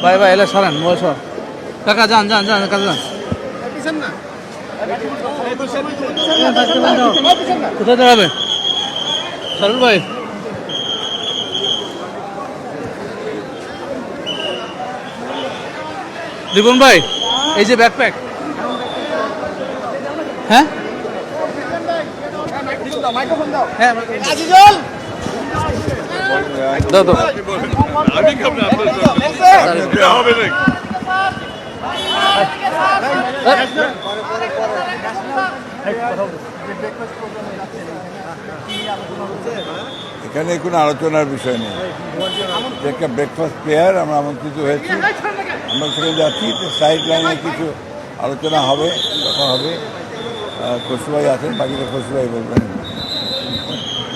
ভাই ভাই এলে সরেন বয়স কাকা যান যান যান কাকা যান কোথায় দাঁড়াবে সরুল ভাই রিপন ভাই এই যে ব্যাকপ্যাক হ্যাঁ হ্যাঁ দাও দাও এখানে কোনো আলোচনার বিষয় নেই। একটা ব্রেকফাস্ট পেয়ার আমরা আমন্ত্রিত হয়েছি, আমরা সেখানে যাচ্ছি। সাইড লাইনে কিছু আলোচনা হবে, কথা হবে। খসরুভাই আছেন, বাকিটা খসরুভাই বলবেন।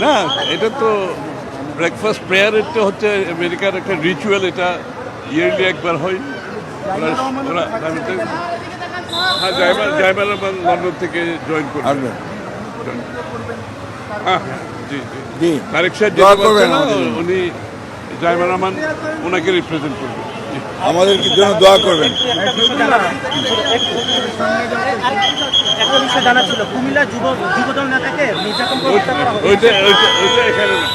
না, এটা তো ব্রেকফাস্ট প্রেয়ার তো হচ্ছে আমেরিকার একটা রিচুয়াল, এটা ইয়ারলি একবার হয়। হ্যাঁ, জাইমার রহমান লন্ডন থেকে জয়েন করবেন। আসবেন। হ্যাঁ জি জি জি, তারেক সাহেব দোয়া যেটা করবেন বলছেন, আমাদের। উনি জাইমার রহমান ওনাকে রিপ্রেজেন্ট করবেন। আমাদের জন্য দোয়া করবেন। একটা বিষয় জানা ছিল, কুমিল্লা যুবদল নেতাকে নির্যাতন করে হত্যা করা হয়েছে। ওইটা এখানে না।